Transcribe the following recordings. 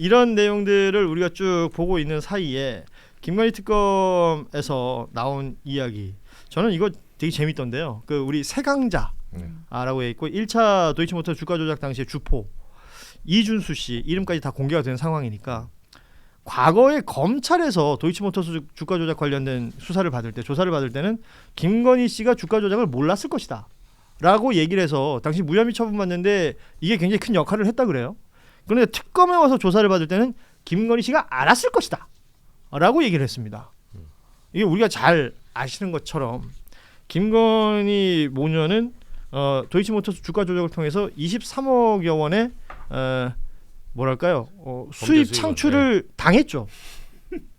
이런 내용들을 우리가 쭉 보고 있는 사이에 김건희 특검에서 나온 이야기, 저는 이거 되게 재밌던데요. 그 우리 세강자라고 해 있고 1차 도이치모터 주가 조작 당시의 주포 이준수 씨 이름까지 다 공개가 된 상황이니까 과거에 검찰에서 도이치모터스 주가 조작 관련된 수사를 받을 때, 조사를 받을 때는 김건희 씨가 주가 조작을 몰랐을 것이다 라고 얘기를 해서 당시 무혐의 처분받는데 이게 굉장히 큰 역할을 했다 그래요. 그런데 특검에 와서 조사를 받을 때는 김건희 씨가 알았을 것이다 라고 얘기를 했습니다. 이게 우리가 잘 아시는 것처럼 김건희 모녀는 도이치모터스 주가 조작을 통해서 23억여 원의 뭐랄까요? 수입 창출을 당했죠.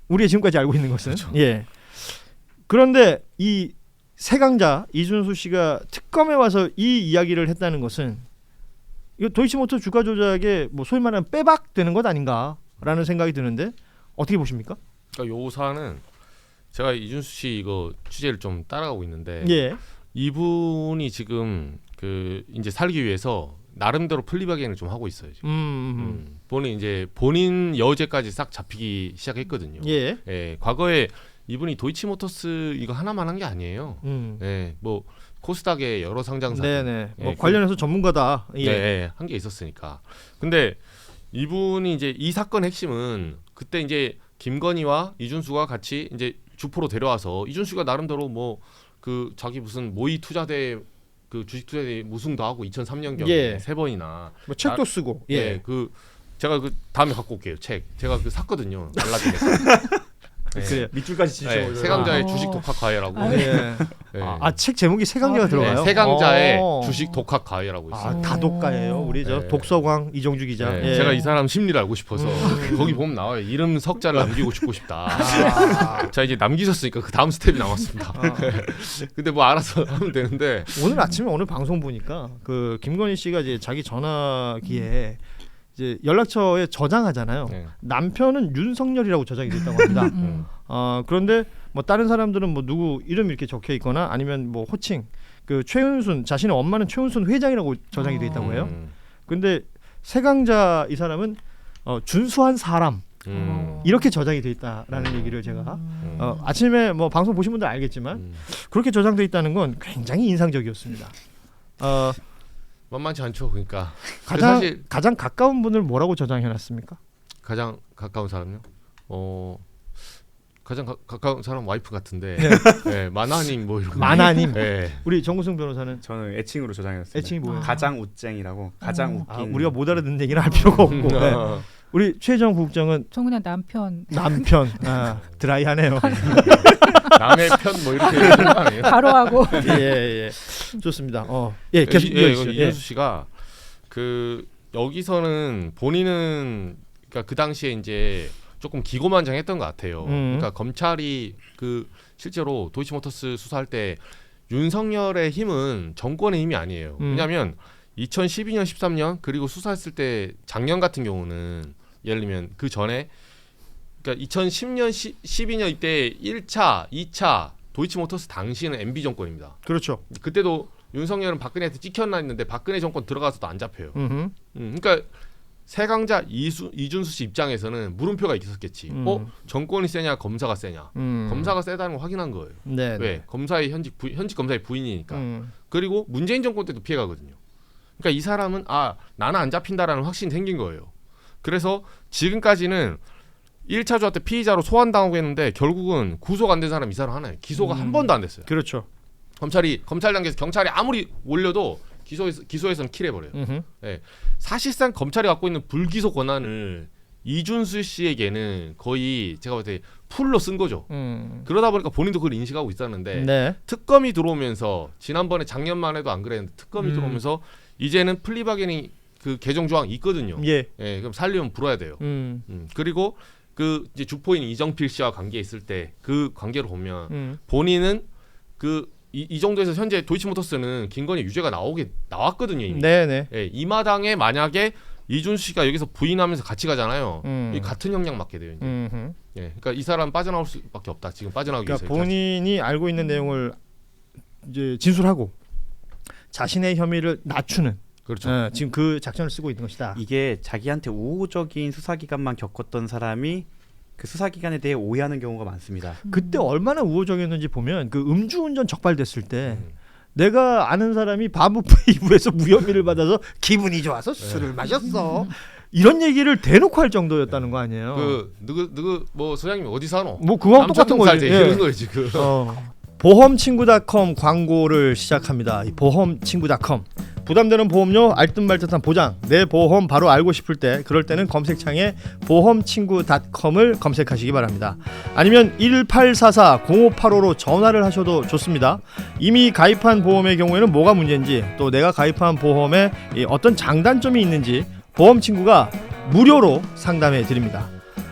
우리가 지금까지 알고 있는 것은. 그렇죠. 예. 그런데 이 세강자 이준수 씨가 특검에 와서 이 이야기를 했다는 것은 이거 도이치모터 주가 조작에 뭐 소위 말하는 빼박되는 것 아닌가라는 생각이 드는데 어떻게 보십니까? 그러니까 요 사안은 제가 이준수 씨 이거 취재를 좀 따라가고 있는데 예. 이분이 지금 그 이제 살기 위해서 나름대로 플리바겐을 좀 하고 있어요. 지금. 본인 여죄까지 싹 잡히기 시작했거든요. 예. 예, 과거에 이분이 도이치모터스 이거 하나만 한 게 아니에요. 예, 뭐 코스닥의 여러 상장사. 네네. 뭐 예, 관련해서 전문가다. 예. 네, 한 게 있었으니까. 근데 이분이 이제 이 사건 핵심은 그때 이제 김건희와 이준수가 같이 이제 주포로 데려와서 이준수가 나름대로 뭐 그 자기 무슨 모의 투자대 그 주식 투자대 우승도 하고 2003년경에 예. 3번이나 뭐 책도 쓰고. 예. 예, 그 제가 그 다음에 갖고 올게요. 책. 제가 그 샀거든요. 알라딘에서. 예. 그래요. 밑줄까지 치셔. 예, 세강자의 주식 독학 가해라고. 예. 예. 책 제목이 세강자가 들어가요. 네, 세강자의 주식 독학 가해라고 있어요. 다독가예요. 우리 저 예. 독서광 이정주 기자. 네, 예. 제가 이 사람 심리를 알고 싶어서 거기 보면 나와요. 이름 석자를 남기고 싶고 싶다. 자 이제 남기셨으니까 그 다음 스텝이 남았습니다. 근데 뭐 알아서 하면 되는데 오늘 아침에 오늘 방송 보니까 그 김건희 씨가 이제 자기 전화기에 이제 연락처에 저장하잖아요. 네. 남편은 윤석열이라고 저장이 돼 있다고 합니다. 그런데 뭐 다른 사람들은 뭐 누구 이름 이렇게 적혀 있거나 아니면 뭐 호칭 그 최은순 자신의 엄마는 최은순 회장이라고 저장이 돼 있다고 해요. 근데 세강자 이 사람은 준수한 사람 이렇게 저장이 돼 있다라는 얘기를 제가 아침에 뭐 방송 보신 분들 알겠지만 그렇게 저장돼 있다는 건 굉장히 인상적이었습니다. 만만치 않죠. 그러니까 사실 가장 가까운 분을 뭐라고 저장해놨습니까? 가장 가까운 사람요? 가장 가까운 사람 와이프 같은데 네, 마나님 뭐 이런 마나님. 네. 우리 정구승 변호사는 저는 애칭으로 저장했습니다. 애칭이 뭐예요? 가장 웃쟁이라고. 가장 웃긴. 우리가 못 알아듣는 얘기는 할 필요가 없고. 네. 우리 최정 국장은 저 그냥 남편 드라이하네요. 남의 편 뭐 이렇게 얘기하는 거 아니에요? 바로 하고 예. 좋습니다. 계속 이어주시죠. 이준수 씨가 그 여기서는 본인은 그러니까 그 당시에 이제 조금 기고만장했던 것 같아요. 그러니까 검찰이 그 실제로 도이치모터스 수사할 때 윤석열의 힘은 정권의 힘이 아니에요. 왜냐하면 2012년, 13년 그리고 수사했을 때 작년 같은 경우는 예를 들면 그 전에 그러니까 2010년, 12년 이때 1차, 2차 도이치모터스 당시에는 MB 정권입니다. 그렇죠. 그때도 윤석열은 박근혜한테 찍혔나 했는데 박근혜 정권 들어가서도 안 잡혀요. 그러니까 세강자 이준수 씨 입장에서는 물음표가 있었겠지. 정권이 세냐 검사가 세냐. 검사가 세다는 걸 확인한 거예요. 네. 왜? 검사의 현직 검사의 부인이니까. 그리고 문재인 정권 때도 피해가거든요. 그러니까 이 사람은 나는 안 잡힌다라는 확신이 생긴 거예요. 그래서 지금까지는 1차 조사 때 피의자로 소환당하고 했는데 결국은 구속 안 된 사람 이 사람 하나예요. 기소가 한 번도 안 됐어요. 그렇죠. 검찰 단계에서 경찰이 아무리 올려도 기소에서는 킬해버려요. 네. 사실상 검찰이 갖고 있는 불기소 권한을 이준수 씨에게는 거의 제가 볼 때 풀로 쓴 거죠. 그러다 보니까 본인도 그걸 인식하고 있었는데 네. 특검이 들어오면서 지난번에 작년만 해도 안 그랬는데 특검이 들어오면서 이제는 플리바겐이 그 개정 조항이 있거든요. 예. 그럼 살리면 불어야 돼요. 그리고 그 이제 주포인 이정필 씨와 관계 있을 때 그 관계로 보면 본인은 이 정도에서 현재 도이치모터스는 김건희 유죄가 나왔거든요. 이미. 네네. 예, 이 마당에 만약에 이준수 씨가 여기서 부인하면서 같이 가잖아요. 이 같은 형량 맞게 돼요. 이제. 예, 그러니까 이 사람 빠져나올 수밖에 없다. 지금 빠져나오기 위해서. 그러니까 본인이 알고 있는 내용을 이제 진술하고 자신의 혐의를 낮추는 그렇죠. 지금 그 작전을 쓰고 있는 것이다. 이게 자기한테 우호적인 수사기관만 겪었던 사람이 그 수사기관에 대해 오해하는 경우가 많습니다. 그때 얼마나 우호적이었는지 보면 그 음주운전 적발됐을 때 내가 아는 사람이 반부에서 무혐의를 받아서 기분이 좋아서 술을 마셨어. 이런 얘기를 대놓고 할 정도였다는 거 아니에요. 그 누구 뭐 소장님 어디 사노? 뭐 그거랑 똑같은 거지. 이런 거예요 지금. 보험친구.com 광고를 시작합니다. 이 보험친구.com 부담되는 보험료 알듯말듯한 보장 내 보험 바로 알고 싶을 때 그럴 때는 검색창에 보험친구.com을 검색하시기 바랍니다. 아니면 1844-0585로 전화를 하셔도 좋습니다. 이미 가입한 보험의 경우에는 뭐가 문제인지 또 내가 가입한 보험에 어떤 장단점이 있는지 보험친구가 무료로 상담해 드립니다.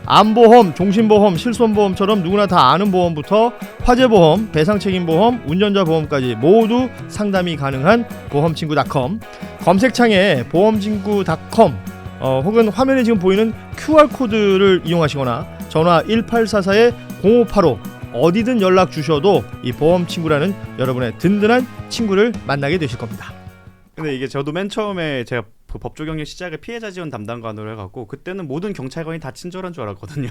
암보험, 종신보험, 실손보험처럼 누구나 다 아는 보험부터 화재보험, 배상책임보험, 운전자보험까지 모두 상담이 가능한 보험친구.com 검색창에 보험친구.com 혹은 화면에 지금 보이는 QR코드를 이용하시거나 전화 1844-0585 어디든 연락 주셔도 이 보험친구라는 여러분의 든든한 친구를 만나게 되실 겁니다. 근데 이게 저도 맨 처음에 제가 그 법조경력 시작을 피해자 지원 담당관으로 해갖고 그때는 모든 경찰관이 다 친절한 줄 알았거든요.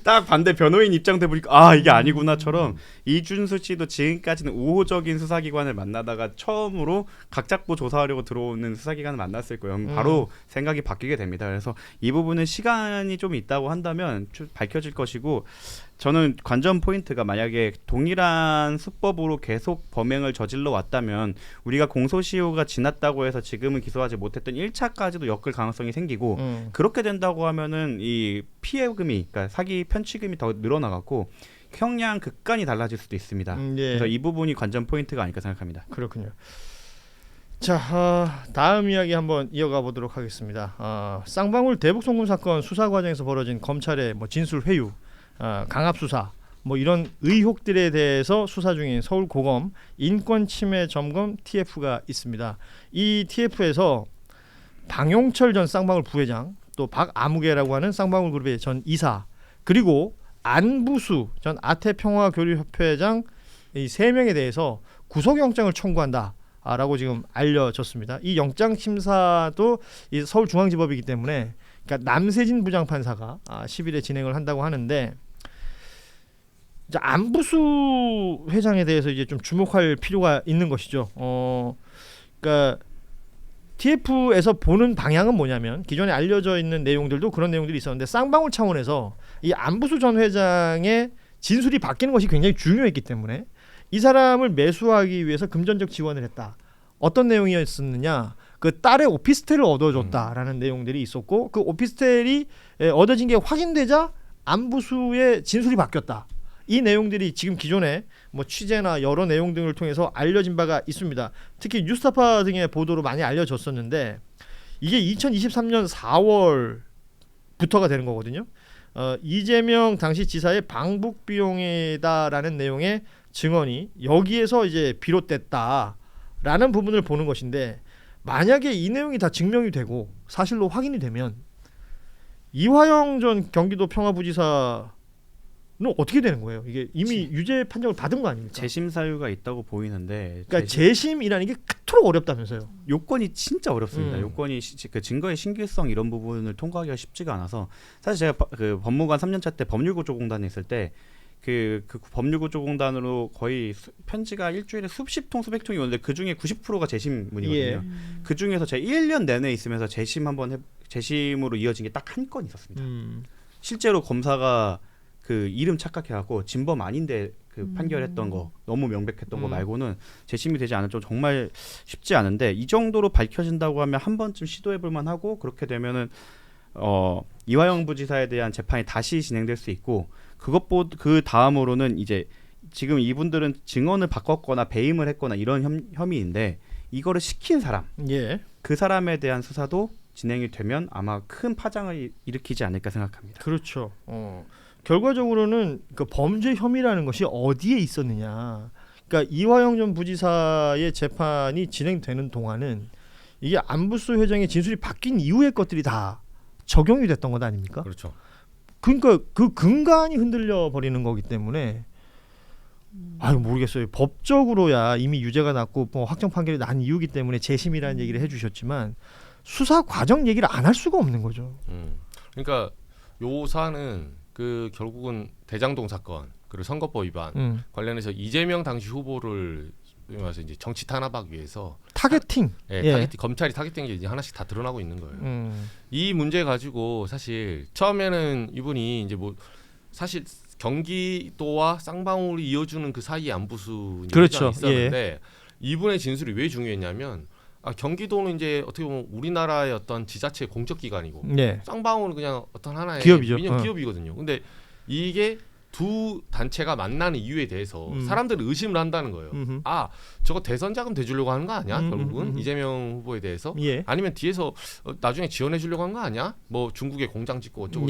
딱 반대 변호인 입장돼 보니까 아 이게 아니구나처럼 이준수 씨도 지금까지는 우호적인 수사기관을 만나다가 처음으로 각잡고 조사하려고 들어오는 수사기관을 만났을 거예요. 바로 생각이 바뀌게 됩니다. 그래서 이 부분은 시간이 좀 있다고 한다면 좀 밝혀질 것이고 저는 관전 포인트가 만약에 동일한 수법으로 계속 범행을 저질러 왔다면 우리가 공소시효가 지났다고 해서 지금은 기소하지 못했던 1차까지도 엮을 가능성이 생기고 그렇게 된다고 하면은 이 피해금이 그러니까 사기 편취금이 더 늘어나갖고 형량 극간이 달라질 수도 있습니다. 예. 그래서 이 부분이 관전 포인트가 아닐까 생각합니다. 그렇군요. 자, 다음 이야기 한번 이어가 보도록 하겠습니다. 쌍방울 대북송금 사건 수사 과정에서 벌어진 검찰의 진술 회유, 강압 수사, 이런 의혹들에 대해서 수사 중인 서울고검 인권침해 점검 TF가 있습니다. 이 TF에서 방용철 전 쌍방울 부회장, 또 박아무개라고 하는 쌍방울 그룹의 전 이사, 그리고 안부수 전 아태평화교류협회장 이 3명에 대해서 구속영장을 청구한다라고 지금 알려졌습니다. 이 영장 심사도 이 서울중앙지법이기 때문에 그러니까 남세진 부장판사가 10일에 진행을 한다고 하는데 이제 안부수 회장에 대해서 이제 좀 주목할 필요가 있는 것이죠. 그러니까 TF에서 보는 방향은 뭐냐면 기존에 알려져 있는 내용들도 그런 내용들이 있었는데 쌍방울 차원에서 이 안부수 전 회장의 진술이 바뀌는 것이 굉장히 중요했기 때문에 이 사람을 매수하기 위해서 금전적 지원을 했다. 어떤 내용이었느냐? 그 딸의 오피스텔을 얻어줬다라는 내용들이 있었고 그 오피스텔이 얻어진 게 확인되자 안부수의 진술이 바뀌었다. 이 내용들이 지금 기존에 취재나 여러 내용 등을 통해서 알려진 바가 있습니다. 특히 뉴스타파 등의 보도로 많이 알려졌었는데 이게 2023년 4월부터가 되는 거거든요. 이재명 당시 지사의 방북 비용이다라는 내용의 증언이 여기에서 이제 비롯됐다라는 부분을 보는 것인데 만약에 이 내용이 다 증명이 되고 사실로 확인이 되면 이화영 전 경기도 평화부지사 는 어떻게 되는 거예요? 이게 이미 유죄 판정을 받은 거 아닙니까? 재심 사유가 있다고 보이는데 그러니까 재심이라는 게 그토록 어렵다면서요? 요건이 진짜 어렵습니다. 요건이 그 증거의 신규성 이런 부분을 통과하기가 쉽지가 않아서 사실 제가 그 법무관 3년차 때 법률구조공단에 있을 때 그 법률구조공단으로 거의 편지가 일주일에 수십 통 수백 통이 오는데 그 중에 90%가 재심문이거든요. 예. 그 중에서 제가 1년 내내 있으면서 재심으로 이어진 게 딱 한 건 있었습니다. 실제로 검사가 그 이름 착각해갖고 진범 아닌데 그 판결했던 거 너무 명백했던 거 말고는 재심이 되지 않은 점 정말 쉽지 않은데 이 정도로 밝혀진다고 하면 한 번쯤 시도해볼 만하고 그렇게 되면은 이화영 부지사에 대한 재판이 다시 진행될 수 있고 그 다음으로는 이제 지금 이분들은 증언을 바꿨거나 배임을 했거나 이런 혐의인데 이거를 시킨 사람, 예. 그 사람에 대한 수사도 진행이 되면 아마 큰 파장을 일으키지 않을까 생각합니다. 그렇죠. 결과적으로는 그 범죄 혐의라는 것이 어디에 있었느냐. 그러니까 이화영 전 부지사의 재판이 진행되는 동안은 이게 안부수 회장의 진술이 바뀐 이후의 것들이 다 적용이 됐던 것 아닙니까? 그렇죠. 그러니까 그 근간이 흔들려 버리는 거기 때문에 아유 모르겠어요. 법적으로야 이미 유죄가 났고 뭐 확정 판결이 난 이유기 때문에 재심이라는 얘기를 해주셨지만 수사 과정 얘기를 안 할 수가 없는 거죠. 그러니까 요 사안은 그 결국은 대장동 사건 그리고 선거법 위반 관련해서 이재명 당시 후보를 말해서 이제 정치 탄압하기 위해서 타겟팅, 타겟팅 검찰이 타겟된 게 이제 하나씩 다 드러나고 있는 거예요. 이 문제 가지고 사실 처음에는 이분이 이제 뭐 사실 경기도와 쌍방울이 이어주는 그 사이에 안부수 그렇죠. 있었는데 이분의 진술이 왜 중요했냐면 경기도는 이제 어떻게 보면 우리나라의 어떤 지자체 공적 기관이고 쌍방울은 그냥 어떤 하나의 기업이죠. 민영 기업이거든요. 근데 이게 두 단체가 만나는 이유에 대해서 사람들은 의심을 한다는 거예요. 저거 대선 자금 대주려고 하는 거 아니야? 결국은 이재명 후보에 대해서 아니면 뒤에서 나중에 지원해 주려고 하는 거 아니야? 뭐 중국에 공장 짓고 어쩌고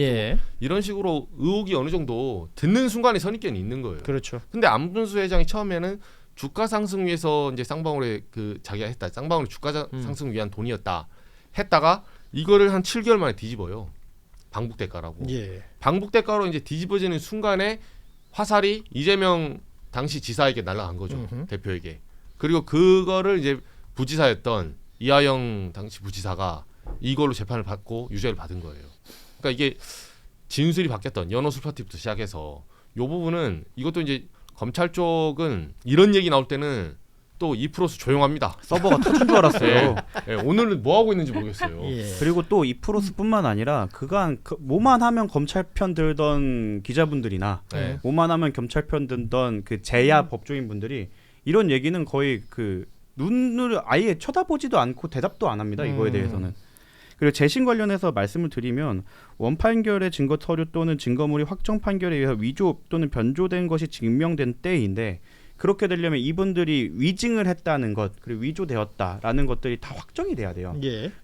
이런 식으로 의혹이 어느 정도 듣는 순간에 선입견이 있는 거예요. 그렇죠. 근데 안분수 회장이 처음에는 주가 상승 위해서 이제 쌍방울에 그 자기가 했다. 쌍방울이 주가 상승 위한 돈이었다. 했다가 이거를 한 7개월 만에 뒤집어요. 방북 대가라고. 방북 대가로 이제 뒤집어지는 순간에 화살이 이재명 당시 지사에게 날아간 거죠. 대표에게. 그리고 그거를 이제 부지사였던 이하영 당시 부지사가 이걸로 재판을 받고 유죄를 받은 거예요. 그러니까 이게 진술이 바뀌었던 연호 술파티부터 시작해서 요 부분은 이것도 이제 검찰 쪽은 이런 얘기 나올 때는 또 2%수 조용합니다. 서버가 터진 줄 알았어요. 오늘은 뭐 하고 있는지 모르겠어요. 그리고 또 2%수뿐만 아니라 그간 뭐만 하면 검찰 편 들던 기자분들이나 뭐만 하면 검찰 편 들던 그 재야 법조인 분들이 이런 얘기는 거의 그 눈을 아예 쳐다보지도 않고 대답도 안 합니다. 이거에 대해서는. 그리고 재심 관련해서 말씀을 드리면 원판결의 증거 서류 또는 증거물이 확정 판결에 의해 위조 또는 변조된 것이 증명된 때인데 그렇게 되려면 이분들이 위증을 했다는 것 그리고 위조되었다라는 것들이 다 확정이 돼야 돼요.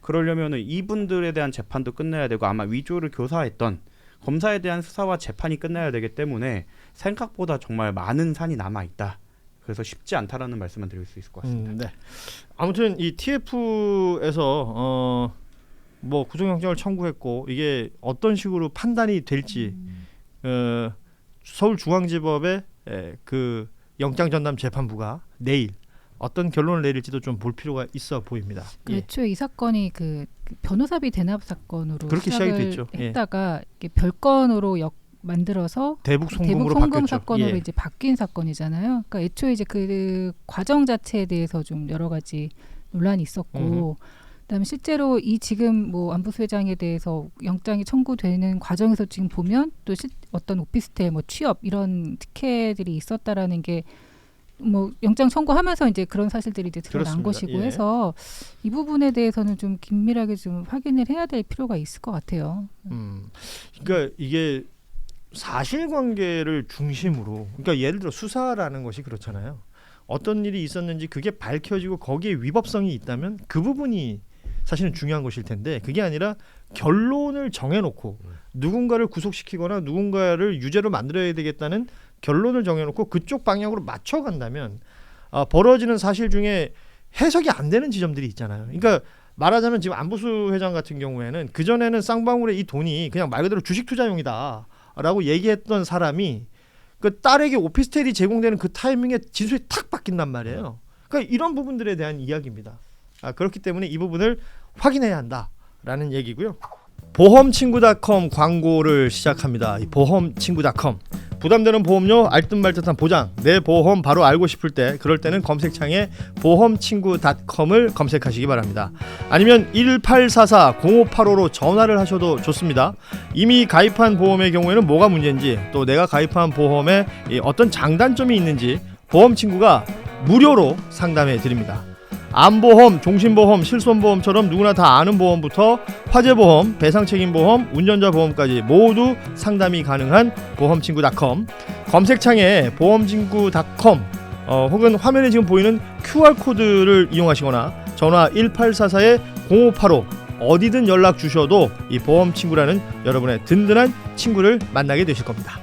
그러려면은 이분들에 대한 재판도 끝내야 되고 아마 위조를 교사했던 검사에 대한 수사와 재판이 끝나야 되기 때문에 생각보다 정말 많은 산이 남아 있다. 그래서 쉽지 않다라는 말씀만 드릴 수 있을 것 같습니다. 아무튼 이 TF에서 뭐 구속영장을 청구했고 이게 어떤 식으로 판단이 될지 서울중앙지법의 그 영장전담 재판부가 내일 어떤 결론을 내릴지도 좀 볼 필요가 있어 보입니다. 애초에 이 사건이 그 변호사비 대납 사건으로 그렇게 시작이 됐죠. 했다가 별건으로 만들어서 대북 송금 바뀌었죠. 사건으로 이제 바뀐 사건이잖아요. 그러니까 애초에 이제 그 과정 자체에 대해서 좀 여러 가지 논란이 있었고, 그다음에 실제로 이 지금 뭐 안부수 회장에 대해서 영장이 청구되는 과정에서 지금 보면 또 어떤 오피스텔 뭐 취업 이런 특혜들이 있었다라는 게 뭐 영장 청구하면서 이제 그런 사실들이 이제 드러난 것이고 해서 이 부분에 대해서는 좀 긴밀하게 좀 확인을 해야 될 필요가 있을 것 같아요. 그러니까 이게 사실관계를 중심으로, 그러니까 예를 들어 수사라는 것이 그렇잖아요. 어떤 일이 있었는지 그게 밝혀지고 거기에 위법성이 있다면 그 부분이 사실은 중요한 것일 텐데 그게 아니라 결론을 정해놓고 누군가를 구속시키거나 누군가를 유죄로 만들어야 되겠다는 결론을 정해놓고 그쪽 방향으로 맞춰간다면 벌어지는 사실 중에 해석이 안 되는 지점들이 있잖아요. 그러니까 말하자면 지금 안부수 회장 같은 경우에는 그전에는 쌍방울의 이 돈이 그냥 말 그대로 주식 투자용이다 라고 얘기했던 사람이 그 딸에게 오피스텔이 제공되는 그 타이밍에 진술이 탁 바뀐단 말이에요. 그러니까 이런 부분들에 대한 이야기입니다. 그렇기 때문에 이 부분을 확인해야 한다라는 얘기고요. 보험친구.com 광고를 시작합니다. 이 보험친구.com 부담되는 보험료 알듯말듯한 보장, 내 보험 바로 알고 싶을 때 그럴 때는 검색창에 보험친구.com을 검색하시기 바랍니다. 아니면 1844-0585로 전화를 하셔도 좋습니다. 이미 가입한 보험의 경우에는 뭐가 문제인지 또 내가 가입한 보험에 어떤 장단점이 있는지 보험친구가 무료로 상담해 드립니다. 암보험, 종신보험, 실손보험처럼 누구나 다 아는 보험부터 화재보험, 배상책임보험, 운전자보험까지 모두 상담이 가능한 보험친구.com 검색창에 보험친구.com 혹은 화면에 지금 보이는 QR코드를 이용하시거나 전화 1844-0585 어디든 연락 주셔도 이 보험친구라는 여러분의 든든한 친구를 만나게 되실 겁니다.